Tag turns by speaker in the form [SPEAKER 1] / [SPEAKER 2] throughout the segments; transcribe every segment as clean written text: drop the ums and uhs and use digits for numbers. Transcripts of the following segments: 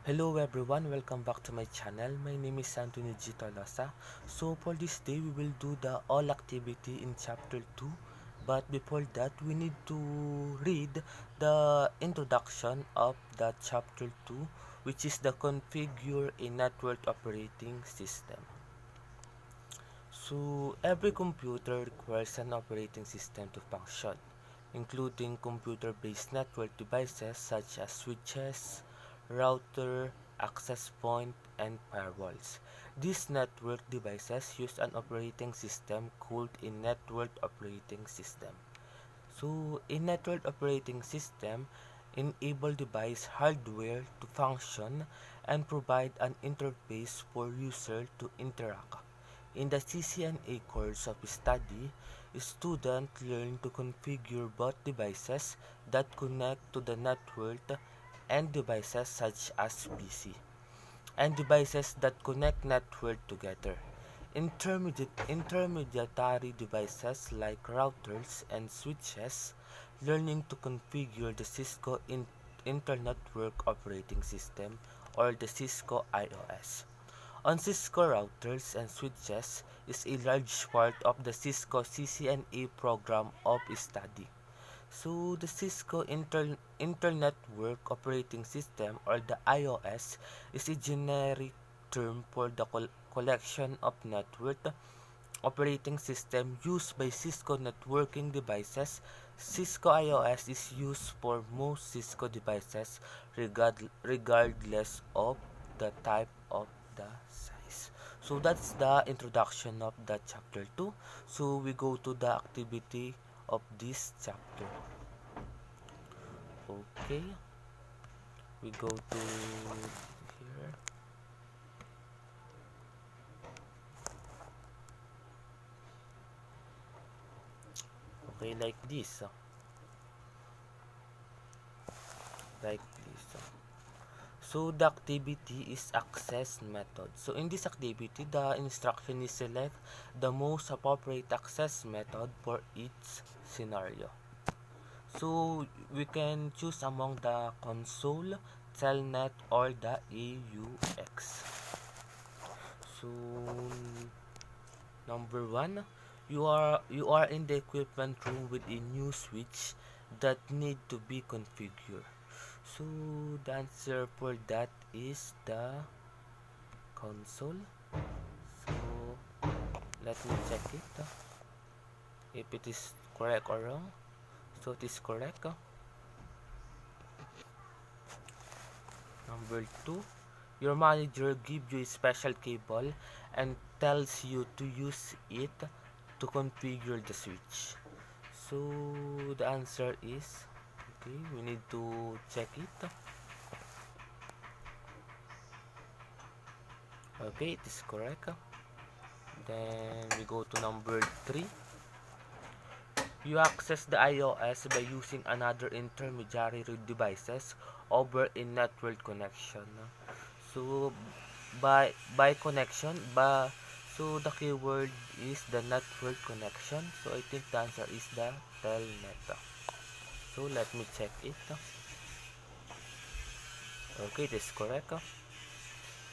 [SPEAKER 1] Hello everyone, welcome back to my channel. My name is Anthony G. Tolosa. So for this day, we will do the all activity in chapter 2. But before that, we need to read the introduction of the chapter 2, which is the configure a network operating system. So every computer requires an operating system to function, including computer-based network devices such as switches, router, access point, and firewalls. These network devices use an operating system called a network operating system. So a network operating system enable device hardware to function and provide an interface for user to interact. In the CCNA course of study, students learn to configure both devices that connect to the network and devices such as PC, and devices that connect network together. Intermediary devices like routers and switches, learning to configure the Cisco Internetwork Operating System or the Cisco IOS. On Cisco routers and switches is a large part of the Cisco CCNA program of study. So the Cisco Internet Work Operating System or the iOS is a generic term for the collection of network operating system used by Cisco networking devices. Cisco iOS is used for most Cisco devices regardless of the type of the size. So that's the introduction of the chapter 2. So we go to the activity of this chapter. Okay, we go to here. Okay, like this. Like this. So the activity is access method. So in this activity, the instruction is select the most appropriate access method for each scenario. So we can choose among the console, telnet, or the AUX. So number one, you are in the equipment room with a new switch that need to be configured. So the answer for that is the console. So let me check it if it is correct or wrong. So it is correct. Number two, your manager gives you a special cable and tells you to use it to configure the switch. So the answer is okay. We need to check it. Okay, it is correct. Then we go to number three. You access the iOS by using another intermediary devices over a network connection. So by connection, so the keyword is the network connection. So I think the answer is the telnet. So let me check it. Okay, it is correct.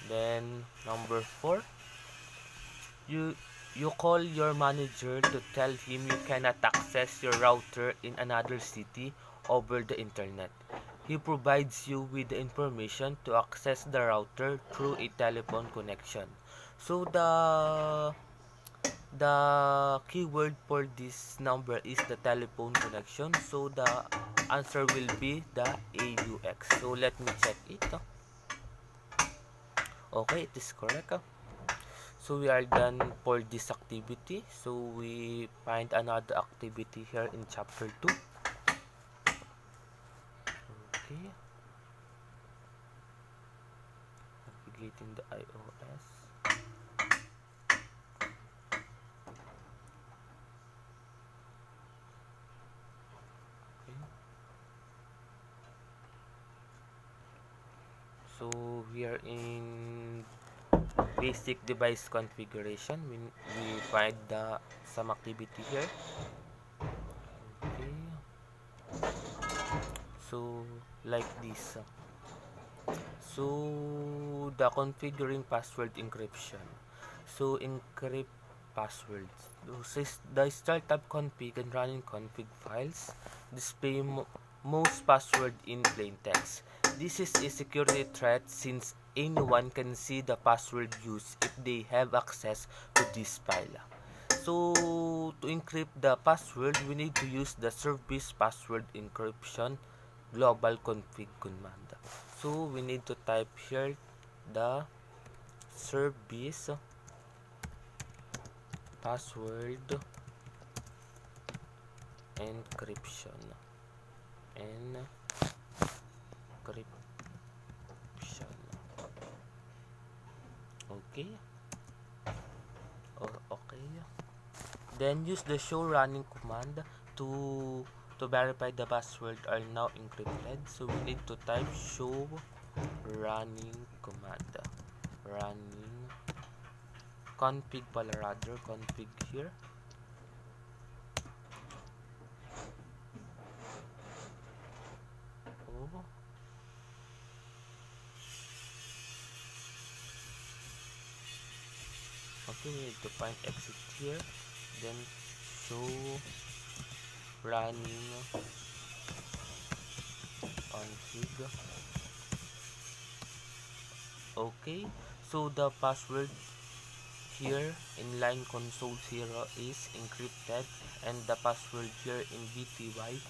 [SPEAKER 1] Then number four, you you call your manager to tell him you cannot access your router in another city over the internet. He provides you with the information to access the router through a telephone connection. So the keyword for this number is the telephone connection. So the answer will be the AUX. So let me check it. Okay, it is correct. So we are done for this activity. So we find another activity here in chapter 2. Okay. Navigating the iOS. Okay. So we are in basic device configuration. We find some activity here. Okay. So like this. So the configuring password encryption. So encrypt passwords. The startup config and running config files display most password in plain text. This is a security threat since anyone can see the password used if they have access to this file. So to encrypt the password, we need to use the service password encryption global config command. So we need to type here the service password encryption. Okay. Okay. Then use the show running command to verify the password are now encrypted. So we need to type show running command. Running config pala rather, config here. Oh. Okay, we need to find exit here. Then show running config. Okay, so the password here in line console 0 is encrypted and the password here in VTY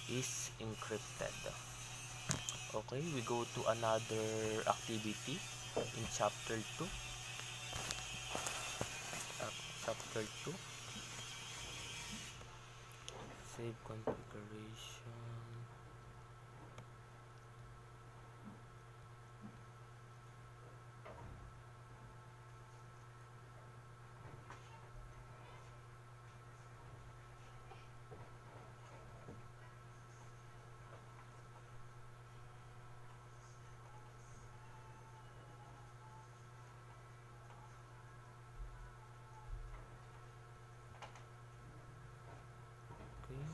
[SPEAKER 1] is encrypted. Okay, we go to another activity in chapter 2. Chapter 2, save configuration. Okay.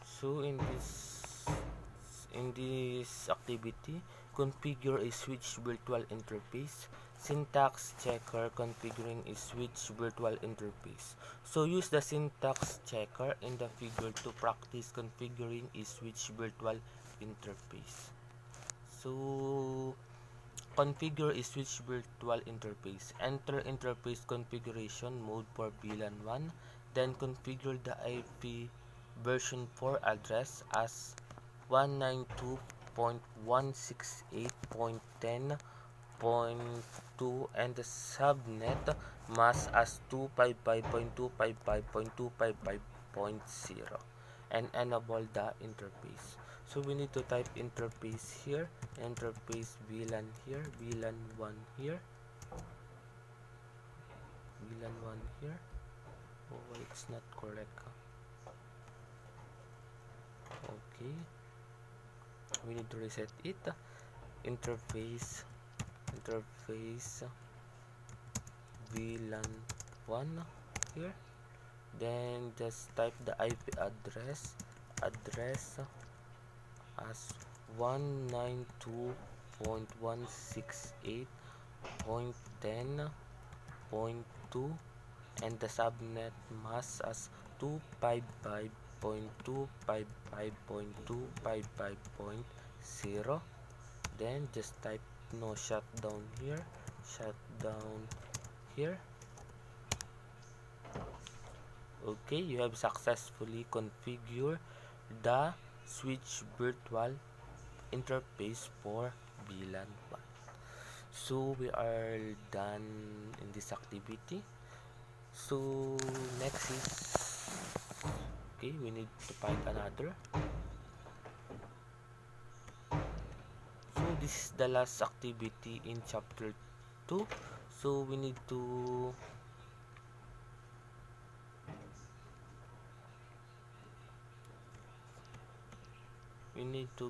[SPEAKER 1] So in this activity, configure a switch virtual interface. Syntax checker configuring a switch virtual interface. So use the syntax checker in the figure to practice configuring a switch virtual interface. So configure a switch virtual interface. Enter interface configuration mode for VLAN 1. Then configure the IP version 4 address as 192.168.10.2 and the subnet mask as 255.255.255.0 and enable the interface. So we need to type interface here, interface VLAN here, VLAN 1 here, VLAN 1 here. Oh, it's not correct. Okay, we need to reset it. Interface VLAN 1 here. Then just type the IP address as 192.168.10.2 and the subnet mask as 255.255.255.0. Then just type no shutdown here. Okay, you have successfully configured the switch virtual interface for VLAN 1. So we are done in this activity. So next is, okay, we need to find another. So this is the last activity in chapter 2. So we need to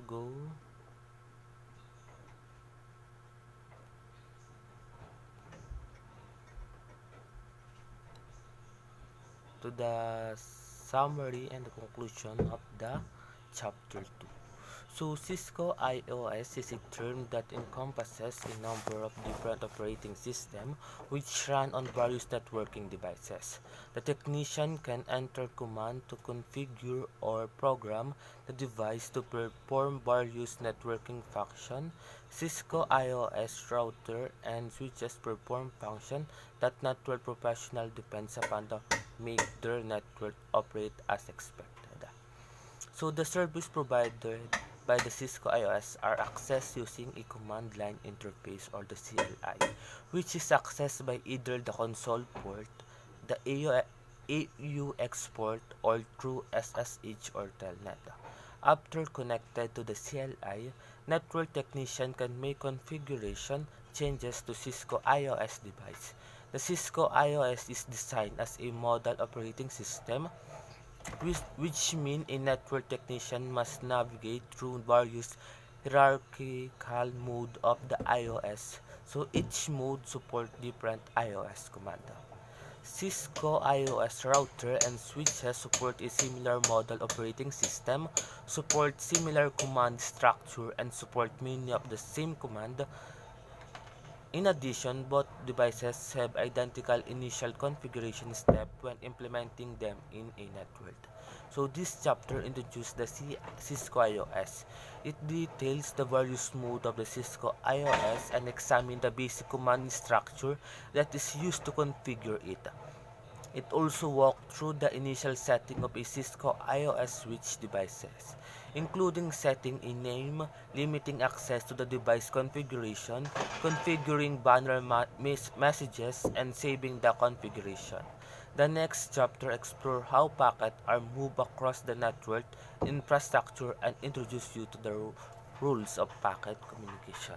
[SPEAKER 1] go to to the summary and the conclusion of the chapter 2. So Cisco IOS is a term that encompasses a number of different operating systems which run on various networking devices. The technician can enter command to configure or program the device to perform various networking functions. Cisco IOS router and switches perform functions that network professional depends upon to make their network operate as expected. So the service provided by the Cisco IOS are accessed using a command line interface or the CLI, which is accessed by either the console port, the AUX port, or through SSH or Telnet. After connected to the CLI, network technician can make configuration changes to Cisco IOS device. The Cisco IOS is designed as a model operating system which mean a network technician must navigate through various hierarchical mode of the iOS, so each mode support different iOS command. Cisco iOS router and switches support a similar model operating system, support similar command structure, and support many of the same command. In addition, both devices have identical initial configuration step when implementing them in a network. So this chapter introduces the Cisco IOS. It details the various modes of the Cisco IOS and examines the basic command structure that is used to configure it. It also walked through the initial setting of a Cisco IOS switch devices, including setting a name, limiting access to the device configuration, configuring banner messages, and saving the configuration. The next chapter explores how packets are moved across the network infrastructure and introduce you to the rules of packet communication.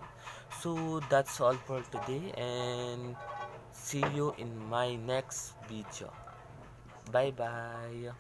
[SPEAKER 1] So that's all for today, and see you in my next video. Bye bye.